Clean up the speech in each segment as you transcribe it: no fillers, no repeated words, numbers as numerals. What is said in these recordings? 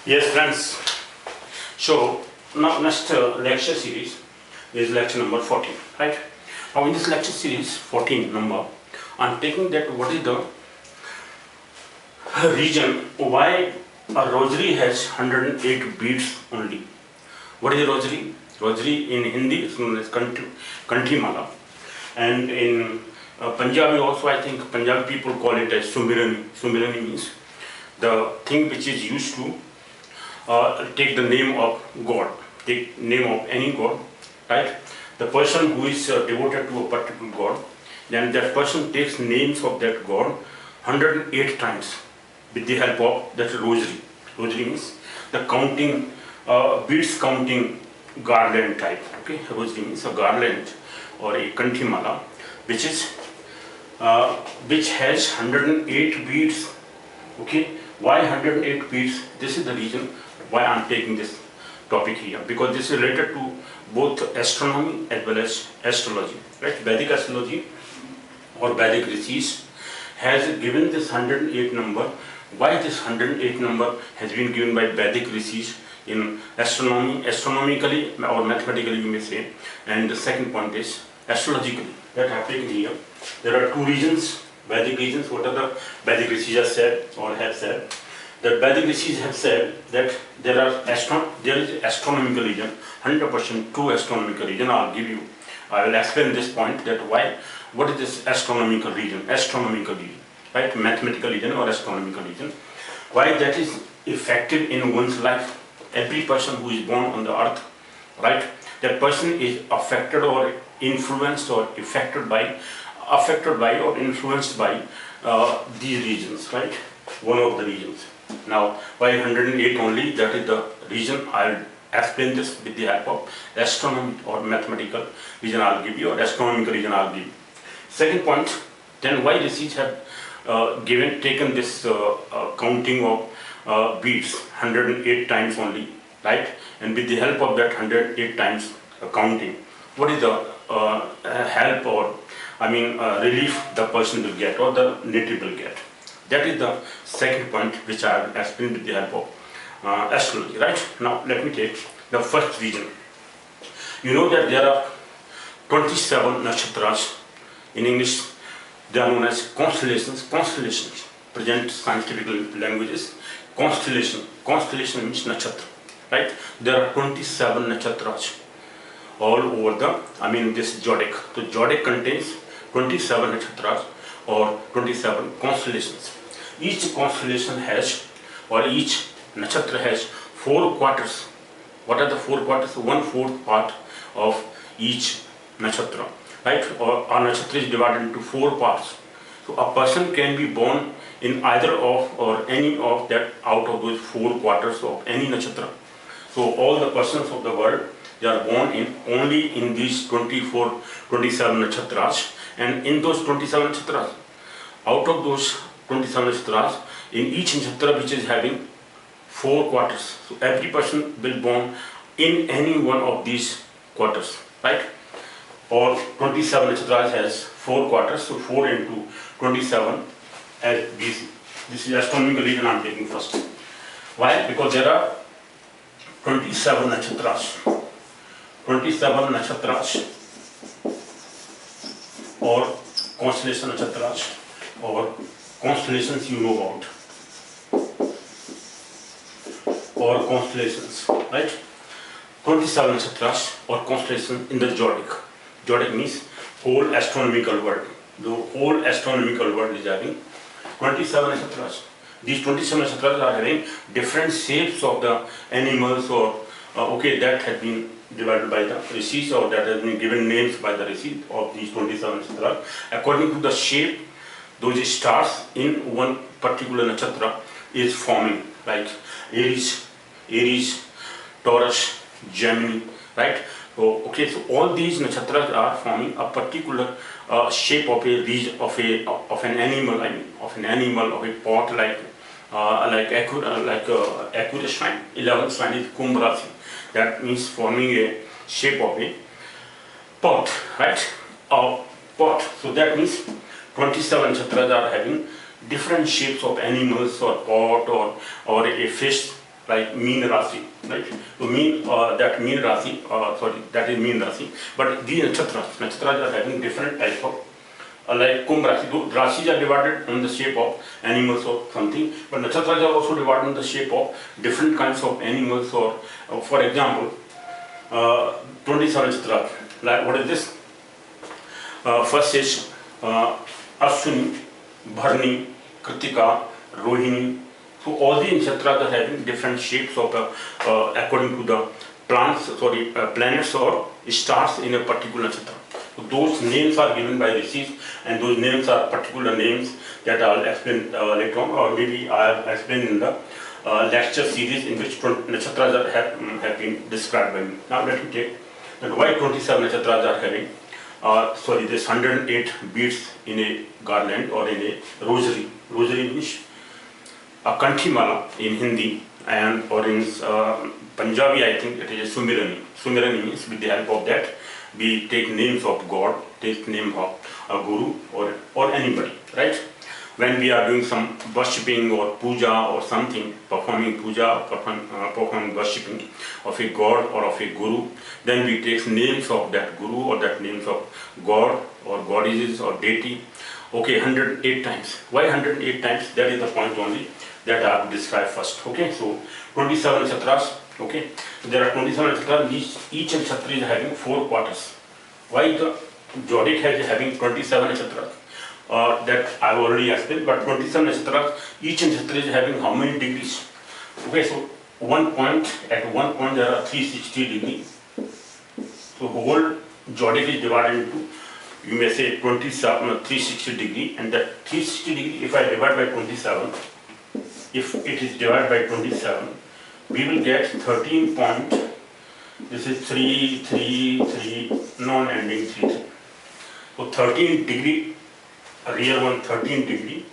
Yes, friends. So now next lecture series is lecture number 14, right? Now in this lecture series 14 number, I'm taking that what is the reason why a rosary has 108 beads only. What is a rosary? Rosary in Hindi is known as Kanthi mala, and in Punjabi also, I think Punjabi people call it as sumirani. Sumirani means the thing which is used to take the name of God, take name of any God, right? The person who is devoted to a particular God, then that person takes names of that God 108 times with the help of that rosary. Rosary means the counting, beads counting garland type. Okay, rosary means a garland or a kanthi mala, which has 108 beads. Okay, why 108 beads? This is the reason why I'm taking this topic here, because this is related to both astronomy as well as astrology, right? Vedic Astrology or Vedic Rishis has given this 108 number. Why this 108 number has been given by Vedic Rishis in astronomy, astronomically or mathematically you may say, and the second point is astrologically, that I have taken here. There are two reasons, Vedic reasons. What are the Vedic Rishis have said or have said? The Vedic Rishis have said that there is astronomical region, 100% true astronomical region. I will explain this point, that why, what is this astronomical region? Astronomical region, right? Mathematical region or astronomical region. Why that is effective in one's life. Every person who is born on the earth, right? That person is affected or influenced or affected by or influenced by these regions, right? One of the regions. Now, why 108 only? That is the reason. I'll explain this with the help of astronomy or mathematical reason I'll give you, or astronomical reason I'll give you. Second point, then why Rishis have taken this counting of beads 108 times only, right? And with the help of that 108 times counting, what is the help or relief the person will get or the native will get? That is the second point which I will explain with the help of astrology, right? Now let me take the first reason. You know that there are 27 Nakshatras. In English they are known as constellations. Constellations, present scientific languages. Constellation means Nakshatra, right? There are 27 Nakshatras all over this zodiac. So zodiac contains 27 Nakshatras or 27 constellations. Each constellation has, or each nakshatra has 4 quarters. What are the 4 quarters? 1/4 part of each nakshatra, right? Or our nakshatra is divided into 4 parts. So a person can be born in either of or any of that out of those 4 quarters of any nakshatra. So all the persons of the world, they are born only in these 27 nakshatras, and in those 27 nakshatras, out of those 27 nakshatras, in each nakshatra which is having 4 quarters. So every person will born in any one of these quarters, right? Or 27 nakshatras has 4 quarters, so 4 into 27 as BC. This is astronomical region I am taking first. Why? Because there are 27 nakshatras. 27 nakshatras or constellation nakshatras or constellations you know about, or constellations, right? 27 nakshatras or constellations in the zodiac. Zodiac means whole astronomical world. The whole astronomical world is having 27 nakshatras. These 27 nakshatras are having different shapes of the animals or that has been divided by the Rishis, or that has been given names by the Rishis of these 27 nakshatras according to the shape those stars in one particular nakshatra is forming, like Aries, Taurus, Gemini, right? So all these nakshatras are forming a particular shape of a region of an animal, of a pot, like accurate sign. 11th sign is Kumbh Rashi. That means forming a shape of a pot, right? Pot. So that means 27 nakshatras are having different shapes of animals or pot or a fish like mean Rasi, right? So that mean Rasi, that is mean Rasi. But these nakshatras are having different types of, like Kumbh Rasi. So Rasis are divided on the shape of animals or something, but nakshatras are also divided on the shape of different kinds of animals. Or, for example, 27 nakshatras. Like what is this? First is Ashwini, Bharani, Kritika, Rohini. So all the nakshatras are having different shapes of according to the planets or stars in a particular nakshatra. So those names are given by Rishis, and those names are particular names that I'll explain later on, or maybe I'll explain in the lecture series in which nakshatras have been described by me. Now let me take that why 27 nakshatras are having this 108 beads in a garland or in a rosary. Rosary means a Kanthi mala in Hindi, and or in Punjabi I think it is a Sumirani. Sumirani means with the help of that we take names of God, take name of a guru or anybody, right? When we are doing some worshipping or puja or something, performing puja, performing worshipping of a god or of a guru, then we take names of that guru or that names of god or goddesses or deity. Okay, 108 times. Why 108 times? That is the point only that I have described first. Okay, so 27 nakshatras. Okay, so there are 27 nakshatras. Each nakshatra is having 4 quarters. Why the zodiac is having 27 nakshatras? That I have already explained. But 27 nakshatras, each nakshatra is having how many degrees? Okay, so at one point there are 360 degrees. So whole zodiac is divided into, you may say 360 degree, and that 360 degree, if I divide by 27, if it is divided by 27, we will get 13 point, this is 333, non-ending 33. So 13 degree, a real one 13 degree,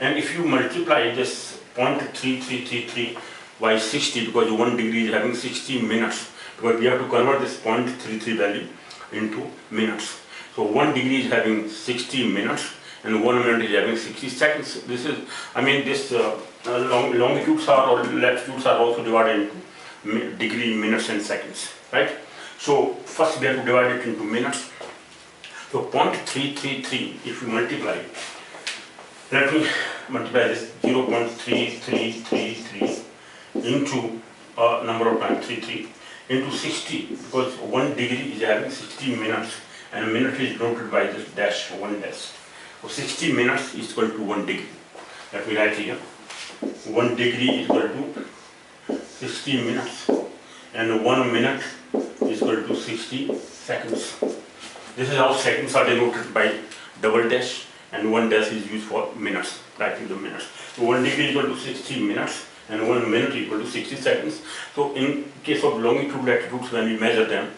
and if you multiply this 0.3333 by 60, because 1 degree is having 60 minutes, because we have to convert this 0.33 value into minutes. So 1 degree is having 60 minutes and 1 minute is having 60 seconds. This is, I mean, this longitudes are or latitudes are also divided into degree, minutes and seconds, right? So first we have to divide it into minutes. So 0.333, if you multiply, let me multiply this 0.3333 into number of times 33 into 60, because 1 degree is having 60 minutes and a minute is denoted by this dash, 1 dash. So 60 minutes is equal to 1 degree. Let me write here. 1 degree is equal to 60 minutes and 1 minute is equal to 60 seconds. This is how seconds are denoted by double dash, and 1 dash is used for minutes, writing the minutes. So 1 degree is equal to 60 minutes and 1 minute is equal to 60 seconds. So in case of longitude, latitudes, when we measure them,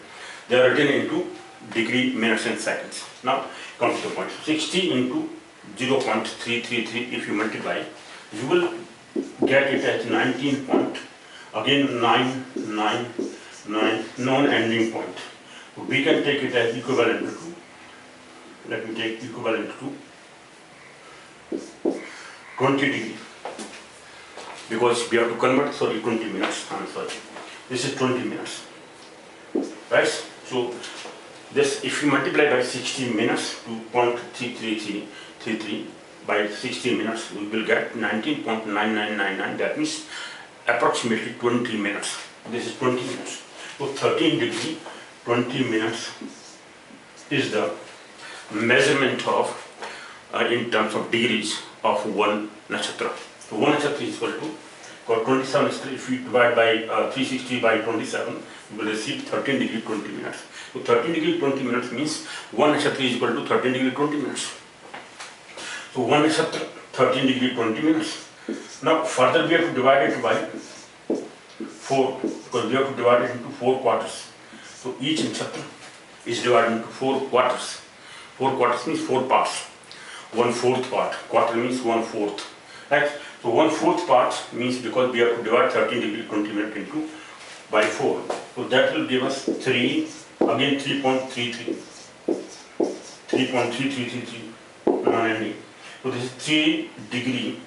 they are written into degree, minutes and seconds. Now come to the point. 60 into 0.333, if you multiply, you will get it as 19 point, again 999, non-ending point. So we can take it as equivalent to, let me take equivalent to 20 degree, because we have to convert, 20 minutes, I'm sorry. This is 20 minutes, right? So this, if you multiply by 60 minutes to 0.333 by 60 minutes, we will get 19.9999. That means approximately 20 minutes. This is 20 minutes. So 13 degree, 20 minutes is the measurement of, in terms of degrees, of 1 nakshatra. So 1 nakshatra is equal to, for 27 nakshatra, if you divide by 360 by 27, you will receive 13 degree 20 minutes. So 13 degree 20 minutes means 1 nakshatra is equal to 13 degree 20 minutes. So 1 nakshatra, 13 degree 20 minutes. Now further we have to divide it by 4, because we have to divide it into 4 quarters. So each nakshatra is divided into 4 quarters. 4 quarters means 4 parts. 1/4 part. Quarter means 1/4. Right? So 1/4 part means, because we have to divide 13 degree 20 minutes into by 4. So that will give us 3, again 3.33. 3.3333 non-ending. So this is 3 degree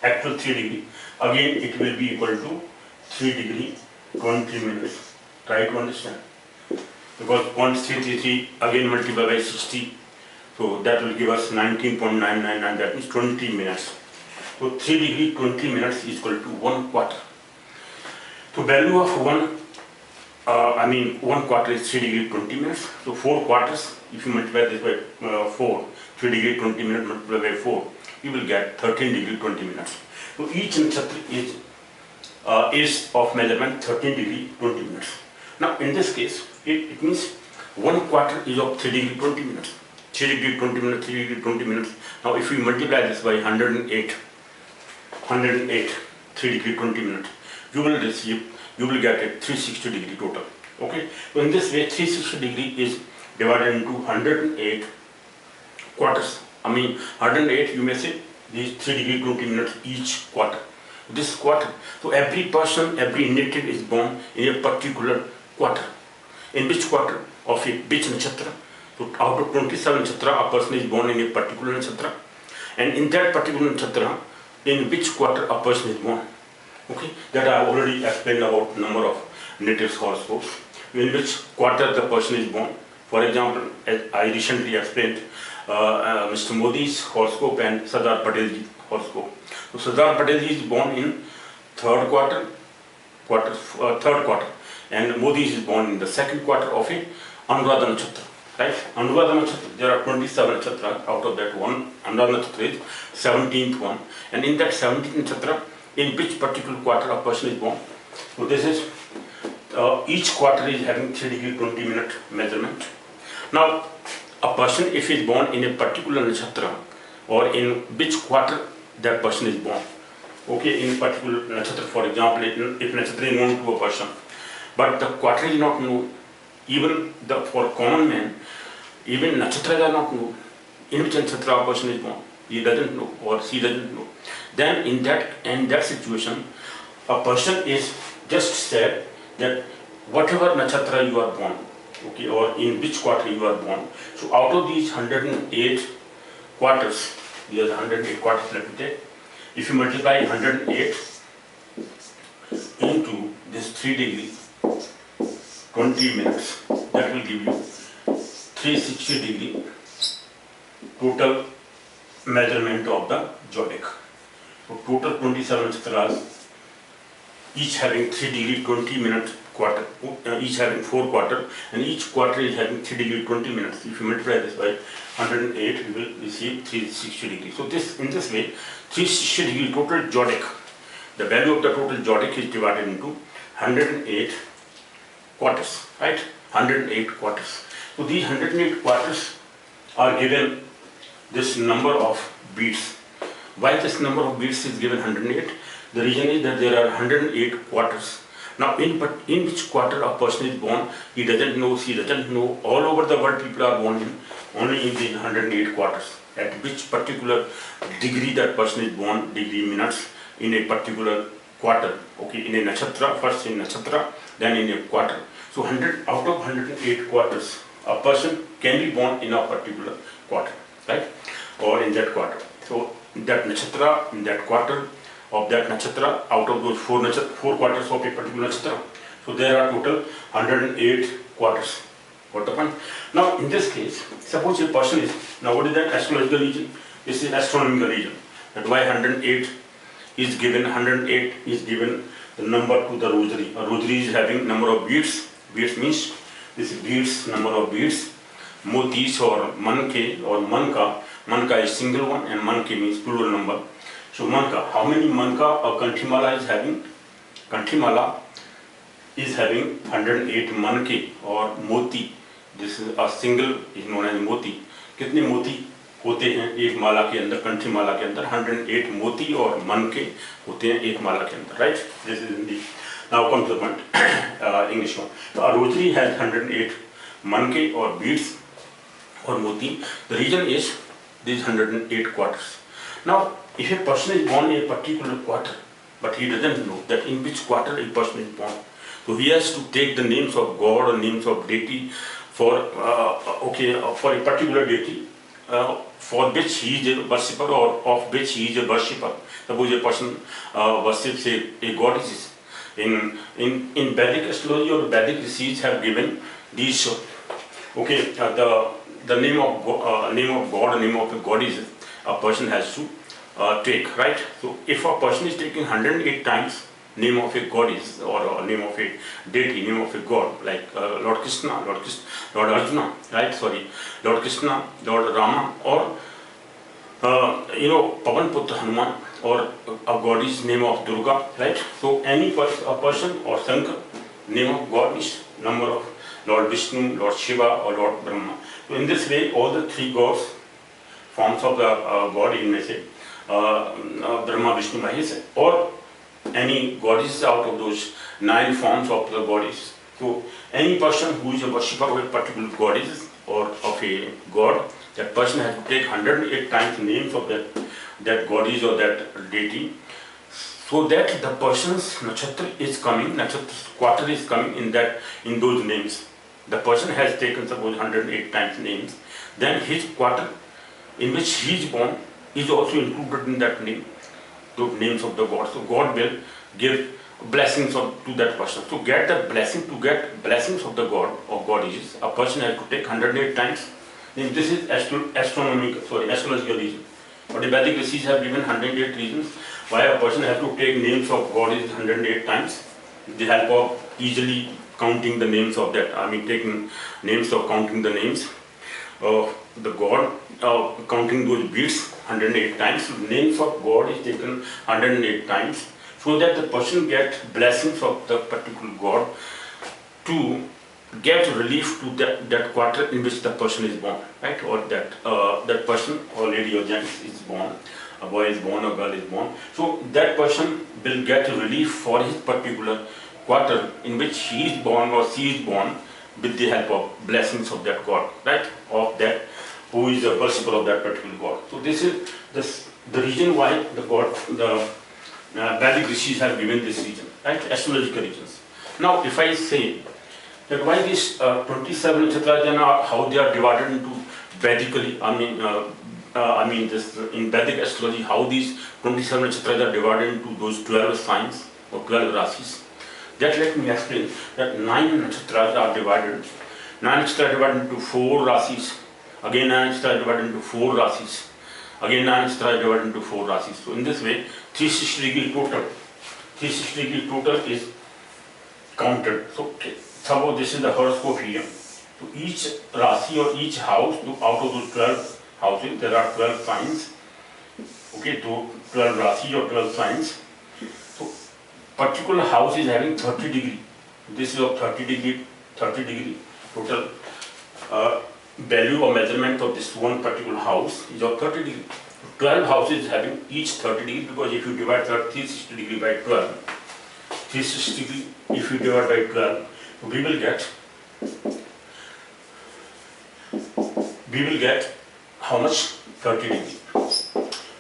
actual 3 degree, again it will be equal to 3 degree 20 minutes. Try to understand. Because 0.333 again multiplied by 60, so that will give us 19.999, that means 20 minutes. So 3 degree 20 minutes is equal to 1 quarter. So value of 1 quarter is 3 degree 20 minutes. So 4 quarters, if you multiply this by 4, 3 degree 20 minutes multiplied by 4, you will get 13 degree 20 minutes. So each nakshatra is of measurement 13 degree 20 minutes. Now in this case, it means 1 quarter is of 3 degree 20 minutes. 3 degree 20 minutes, 3 degree 20 minutes. Now if we multiply this by 108, 3 degree 20 minutes, you will get a 360 degree total. Okay. So in this way, 360 degree is divided into 108 quarters. 108, you may say, these 3 degree 20 minutes each quarter. This quarter. So every person, every native is born in a particular quarter. In which quarter of which nakshatra? So out of 27 nakshatra, a person is born in a particular nakshatra. And in that particular nakshatra, in which quarter a person is born. Okay, that I have already explained about number of natives horoscopes. In which quarter the person is born. For example, as I recently explained, Mr. Modi's horoscope and Sardar Patel's horoscope. So Sardar Patel is born in third quarter, and Modi is born in the second quarter of a Anuradha Nakshatra. Right? Anuradha Nakshatra, there are 27 nakshatras, out of that one, Anuradha Nakshatra is 17th one. And in that 17th nakshatra, in which particular quarter a person is born. So this is, each quarter is having 3 degree 20 minute measurement. Now, a person, if he is born in a particular nakshatra, or in which quarter that person is born. Okay, in a particular nakshatra, for example, if nakshatra is known to a person, but the quarter is not known, even for common man, even nakshatras are not known. In which nakshatra a person is born, he doesn't know or she doesn't know. Then in that situation, a person is just said that whatever nakshatra you are born, okay, or in which quarter you are born. So out of these 108 quarters, there are 108 quarters, let me take. If you multiply 108 into this 3 degree 20 minutes, that will give you 360 degree total measurement of the zodiac. So total 27 nakshatras, each having 3 degree 20 minute quarter, each having 4 quarters, and each quarter is having 3 degree 20 minutes. If you multiply this by 108, you will receive 360 degrees. So in this way, 360 degree total zodiac, the value of the total zodiac is divided into 108 quarters, right? 108 quarters. So these 108 quarters are given this number of beats. Why this number of beats is given 108? The reason is that there are 108 quarters. Now, in which quarter a person is born, he doesn't know, she doesn't know. All over the world, people are born in only in these 108 quarters. At which particular degree that person is born, degree minutes, in a particular quarter. Okay, in a nakshatra, first in nakshatra, then in a quarter. So out of 108 quarters, a person can be born in a particular quarter, right? Or in that quarter. So that nakshatra, in that quarter of that nakshatra, out of those 4 quarters of a particular nakshatra. So there are total 108 quarters. Got the point? Now in this case, suppose a person is, now what is that astrological region? This is astronomical region. That why 108 is given, 108 is given the number to the rosary. A rosary is having number of beads. Beads means this is beads, number of beads. Motis or manake or manka. Manka is single one and manke means plural number. So manka, how many manka a kanthimala is having? Kanthimala is having 108 manke or moti. This is a single is known as moti. कितने मोती होते हैं एक माला के अंदर, कंठी माला के अंदर? 108 मोती और मनके होते हैं एक माला के अंदर, right? This is in the, now come to the point, English one. So a rosary has 108 manke or beads or moti. The reason is these 108 quarters. Now, if a person is born in a particular quarter, but he doesn't know that in which quarter a person is born, so he has to take the names of God or names of deity for a particular deity for which he is a worshipper or of which he is a worshipper. Suppose a person worships a goddess. In Vedic Astrology or Vedic Rishis have given these, okay, the name of God, name of a goddess a person has to take, right? So if a person is taking 108 times name of a goddess or name of a deity, name of a god, like Lord Krishna, Lord Arjuna, right? Sorry, Lord Krishna, Lord Rama, or Pavan Putra Hanuman, or a goddess name of Durga, right? So any a person or Shankar, name of God is number of Lord Vishnu, Lord Shiva, or Lord Brahma. So in this way, all the three gods, forms of the god, in may say Brahma, Vishnu, Mahesh, or any goddess out of those 9 forms of the goddess. So any person who is a worshipper of a particular goddess or of a god, that person has to take 108 times names of that goddess or that deity, so that the person's nakshatra is coming, nakshatra quarter is coming in those names. The person has taken suppose 108 times names, then his quarter in which he is born is also included in that name, the names of the God. So God will give blessings to that person. To get the blessing, to get blessings of the God or goddesses, a person has to take 108 times. Then this is astrological reason. But the Vedic Rishis have given 108 reasons why a person has to take names of goddesses 108 times. With the help of easily counting the names of that, taking names of counting the names of the God, counting those beads 108 times. So names of God is taken 108 times, so that the person gets blessings of the particular God to get relief to that quarter in which the person is born, right? Or that person or lady or gent is born, a boy is born, a girl is born. So that person will get relief for his particular quarter in which he is born or she is born, with the help of blessings of that God, right? Of that who is a worshipper of that particular God. So this is the reason why the Vedic Rishis have given this reason, right? Astrological reasons. Now, if I say that why these 27 nakshatras, then how they are divided into Vedically, this in Vedic astrology, how these 27 nakshatras are divided into those 12 signs or 12 rasis. That let me explain that 9 nakshatras are divided. 9 nakshatras are divided into 4 rasis. Again 9 nakshatras are divided into 4 rasis. Again 9 nakshatras are divided into 4 rasis. So in this way, 360 degree total. 360 degree total is counted. So suppose this is the horoscope here. So each rasi or each house, out of those 12 houses, there are 12 signs. Okay, so 12 rasi or 12 signs. So particular house is having 30 degree. This is of 30 degree total value or measurement of this one particular house is of 30 degree. 12 houses having each 30 degree, because if you divide 360 degree by 12, 360 degree if you divide by 12, we will get how much? 30 degree.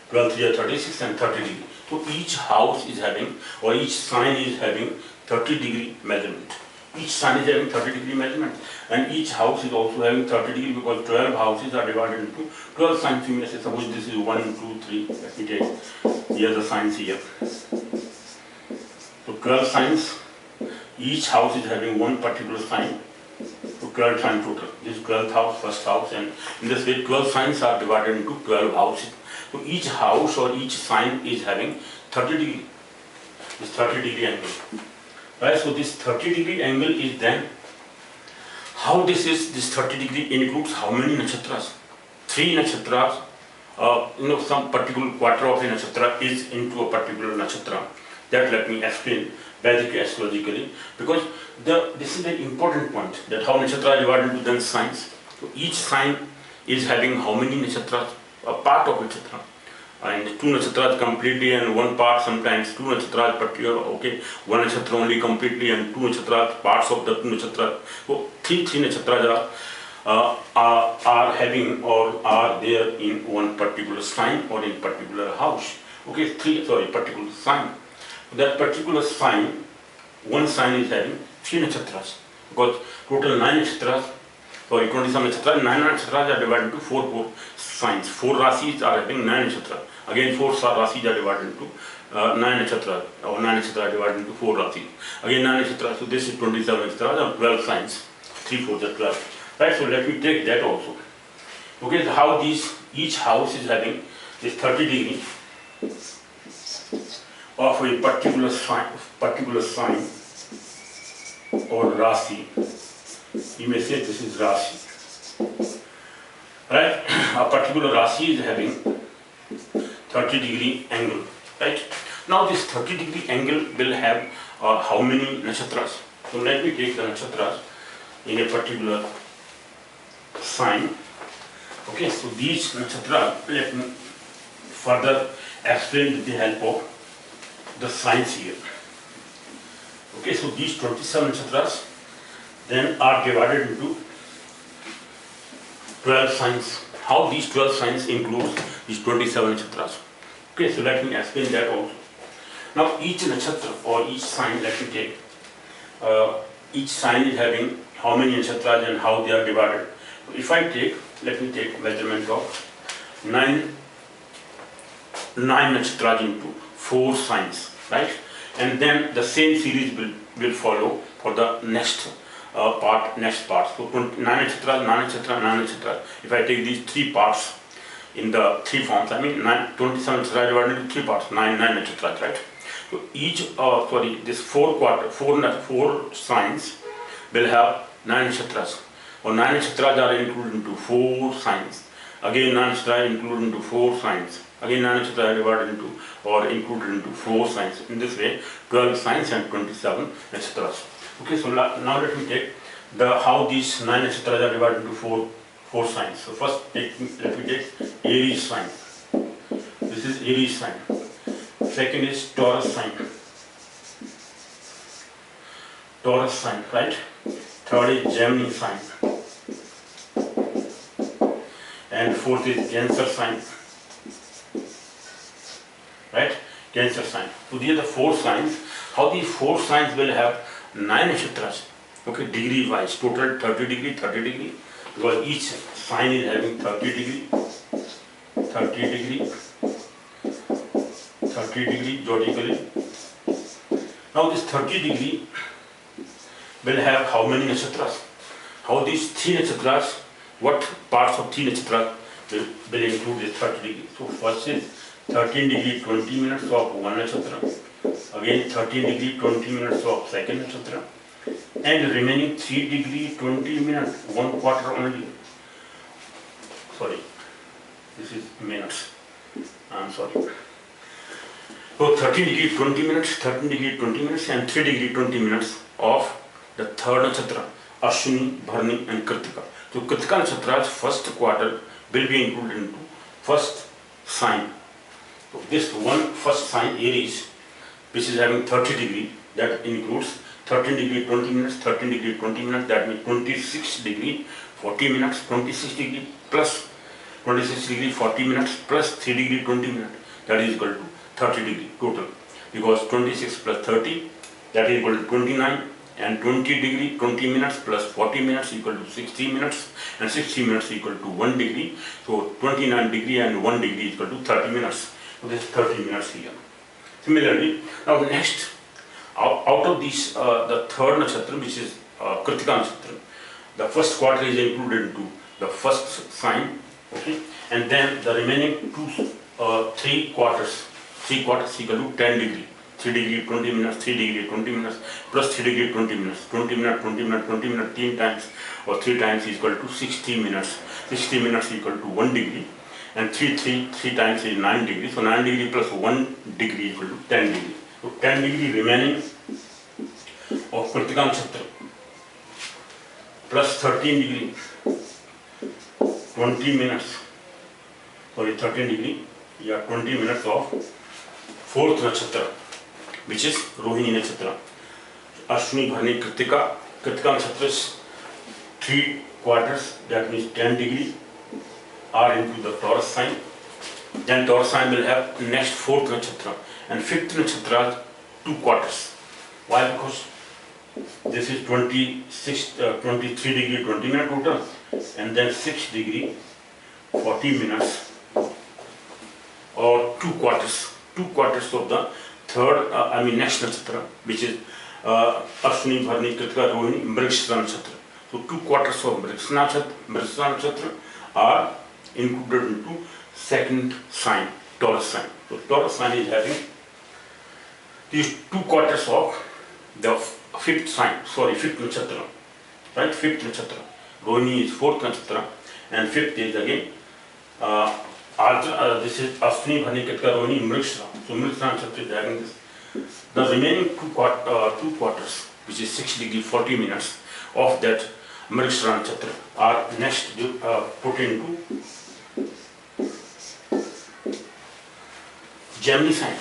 12 3 are 36 and 30 degree. So each house is having, or each sign is having 30 degree measurement. Each sign is having 30 degree measurement, and each house is also having 30 degree, because 12 houses are divided into 12 signs. You may say, suppose this is 1, 2, 3. Let me take here the signs here. So 12 signs. Each house is having one particular sign. So 12 signs total. This is 12th house, first house, and in this way 12 signs are divided into 12 houses. So each house or each sign is having 30 degree. This 30 degree angle. Right, so this 30 degree angle is then, how this 30 degree includes how many nakshatras? 3 nakshatras, some particular quarter of a nakshatra is into a particular nakshatra. That let me explain Vedic astrologically, because this is an important point, that how nakshatras are divided into then signs. So each sign is having how many nakshatras? A part of nakshatra. And 2 nakshatras completely and 1 part, sometimes 2 nakshatras particular, okay, 1 nakshatra only completely and 2 nakshatras, parts of the 2 nakshatras. So 3 nakshatras are having or are there in one particular sign or in particular house. Okay, particular sign. That particular sign, one sign is having 3 nakshatras, because total 9 nakshatras, 27 nakshatras, 9 nakshatras are divided into 4 signs. 4 rasis are having 9 nakshatra. Again 4 rasis are divided into 9 nakshatra, or 9 nakshatra are divided into 4 rasis. Again 9 nakshatra, so this is 27 nakshatra, 12 signs. 3 4 are 12. Right, so let me take that also. Okay, so how each house is having this 30 degree of a particular sign or rasi. You may say this is rasi. Right, a particular rasi is having 30 degree angle. Right, now this 30 degree angle will have how many nakshatras? So let me take the nakshatras in a particular sign. Okay, so these nakshatras, let me further explain with the help of the signs here. Okay, so these 27 nakshatras then are divided into 12 signs. How these 12 signs include these 27 nakshatras? Okay, so let me explain that also. Now each nakshatra or each sign, let me take, each sign is having how many nakshatras and how they are divided. If I take, let me take measurement of 9 nakshatras into 4 signs, right? And then the same series will follow for the next part. So 9 nakshatras, 9 nakshatras, 9 nakshatras. If I take these 3 parts in the 3 forms, I mean 27 nakshatras divided into 3 parts, 9 nakshatras, right? So each, this 4 signs will have 9 nakshatras. Or 9 nakshatras are included into 4 signs. Again 9 nakshatras included into 4 signs. Again 9 nakshatras are divided into or included into 4 signs. In this way, 12 signs and 27 nakshatras. Okay, so now let me take how these 9 nakshatras are divided into 4 signs. So first let me take Aries sign. This is Aries sign. Second is Taurus sign. Taurus sign, right? Third is Gemini sign. And fourth is Cancer sign. Right? Cancer sign. So these are the 4 signs. How these 4 signs will have 9 nakshatras. Okay, degree wise, total 30 degree, 30 degree. Because each sign is having 30 degree, 30 degree, 30 degree zodically. Now this 30 degree will have how many nakshatras? How these 3 nakshatras, what parts of 3 nakshatras will include this 30 degree? So first is 13 degree 20 minutes of 1 nakshatra, again 13 degree 20 minutes of 2nd nakshatra, and remaining 3 degree 20 minutes, 1 quarter only. Sorry, this is minutes. I'm sorry. So 13 degree 20 minutes, 13 degree 20 minutes, and 3 degree 20 minutes of the 3rd nakshatra, Ashwini, Bharani, and Kritika. So Kritika nakshatra's first quarter will be included into first sign. So this first sign, Aries, which is having 30 degree, that includes 13 degree 20 minutes, 13 degree 20 minutes, that means 26 degree 40 minutes, 26 degree plus 26 degree 40 minutes plus 3 degree 20 minutes, that is equal to 30 degree total. Because 26 plus 30, that is equal to 29, and 20 degree 20 minutes plus 40 minutes equal to 60 minutes, and 60 minutes equal to 1 degree. So 29 degree and 1 degree is equal to 30 minutes. So this is 30 minutes here. Similarly, now next, out of these, the 3rd nakshatra, which is Kritika nakshatra, the first quarter is included into the first sign, okay, and then the remaining 3 quarters equal to 10 degree. 3 degree 20 minutes, 3 degree 20 minutes, plus 3 degree 20 minutes, 20 minutes, 20 minutes, 20 minutes, 3 times or 3 times is equal to 60 minutes. 60 minutes equal to 1 degree, and 3 times is 9 degree. So 9 degree plus 1 degree equal to 10 degree. So 10 degree remaining of Kritika nakshatra plus 13 degree 20 minutes, sorry 13 degree, 20 minutes of 4th nakshatra, which is Rohini nakshatra. Ashwini, Bharani, Kritika. Kritika nakshatra's 3 quarters, that means 10 degree, are into the Taurus sign. Then Taurus sign will have next 4th nakshatra, and 5th nakshatra 2 quarters. Why? Because this is 23 degree 20 minute total, and then 6 degree 40 minutes or 2/4 of the third, next nakshatra, which is Ashwini, Bharani, Kritika, Rohini, Mrigashira Nakshatra. So 2/4 of Mrigashira Nakshatra are included into second sign, Taurus sign. So Taurus sign is having these 2/4 of the fifth nakshatra, right? Fifth nakshatra. Rohini is fourth nakshatra, and fifth is again this is Ashwini, Bharani, Kritika, Rohini, Mrigashira. So Mrigashira nakshatra is having this. The remaining 2/4, which is 6 degrees 40 minutes of that Mrigashira Nakshatra, are next put into Gemini sign.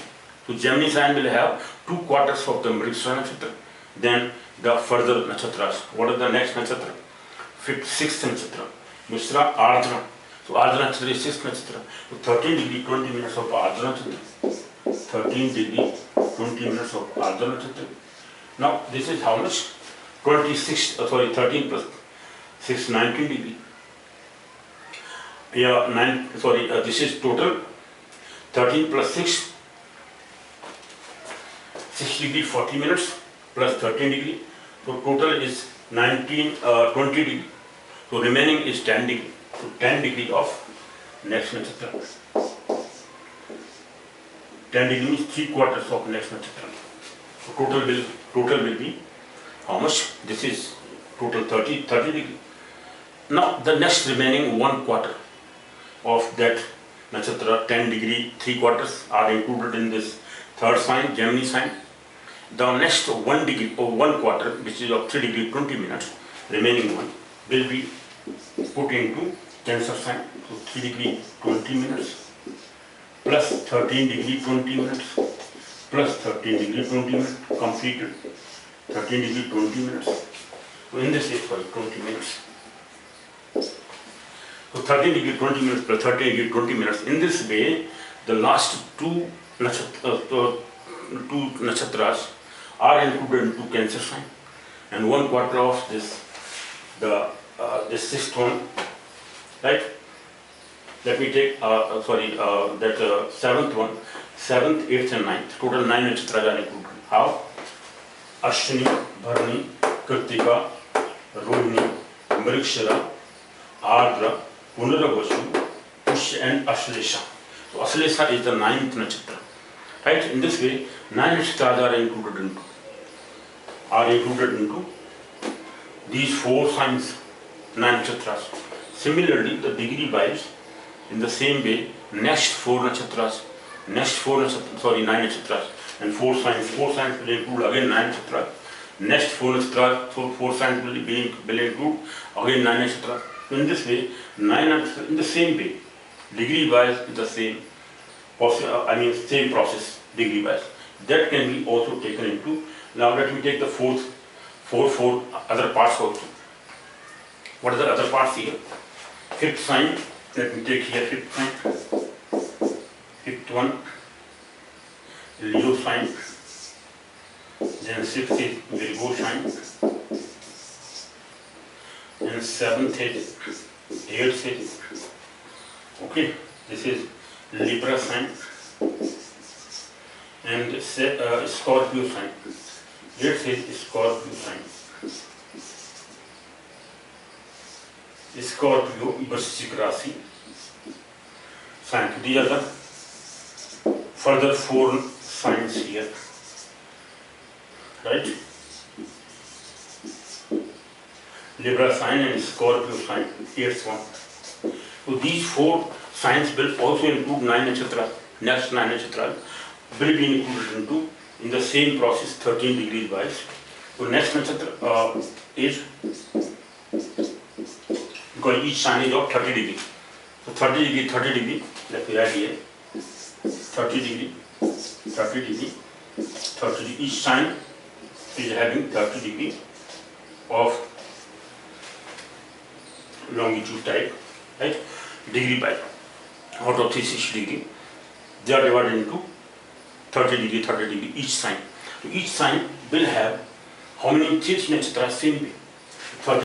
So Gemini sign will have 2/4 of the Mrigashira Nakshatra. Then the further nakshatras. What are the next nakshatra? Sixth nakshatra, Mishra Ardhra. So Ardhra Nakshatra is 6th nakshatra. So 13 degrees 20 minutes of Ardhra Nakshatra. 13 degrees 20 minutes of Ardhra Nakshatra. Now this is how much? 13 plus 6, 19 degrees. This is total 13 plus 6, 6 degrees 40 minutes plus 13 degrees. So total is 20 degrees. So remaining is 10 degrees. So 10 degrees of next nakshatra. 10 degrees means 3/4 of next nakshatra. So total will be how much? This is total 30 degrees. Now the next remaining 1/4 of that nakshatra, 10 degrees 3/4 are included in this third sign, Gemini sign. The next 1 degree or 1/4, which is of 3 degrees 20 minutes, remaining one will be put into Cancer sign. So 3 degrees 20 minutes plus 13 degrees 20 minutes plus 13 degrees 20 minutes completed. 13 degrees 20 minutes. So in this case, 20 minutes. So 13 degrees 20 minutes plus 13 degrees 20 minutes. In this way, the last two nakshatras are included into Cancer sign, and 1/4 of this, this sixth one, right? Let me take seventh one, 7th, 8th, and 9th. Total 9 nakshatras are included. How? Ashwini, Bharani, Kritika, Rohini, Mrigashira, Ardhra, Punarvashu, Pushya, and Ashlesha. So Ashlesha is the 9th nakshatra. Right? In this way, 9 nakshatras are included into these 4 signs, 9 nakshatras. Similarly, the degree wise, in the same way, next 9 nakshatras, and 4 signs will include again 9 nakshatras. Next 4 nakshatras, so 4 signs will include again 9 nakshatras. So in this way, 9 nakshatras, in the same way, degree wise is the same. Same process, degree wise. That can be also taken into. Now let me take the four other parts also. What are the other parts here? Fifth sign. Let me take here fifth sign. Fifth one, Leo sign. Then 6th is Virgo sign. Then 7th is 8th is. Okay, this is Libra sign, and Scorpio sign. 8th is Scorpio sign. Scorpio, Vrishchik Rasi sign. These are the further 4 signs here, right? Libra sign and Scorpio sign, 8th one. So these 4 signs will also include 9 nakshatras. Next 9 nakshatras will be included into in the same process 13 degrees wise. So next nakshatra is, because each sign is of 30 degrees. So 30 degree, let me write here, 30 degree, 30 degree, 30 degree. Each sign is having 30 degree of longitude type, right? Degree by out of 360 degree, they are divided into 30 degree each sign. So each sign will have how many 3 nakshatras same way.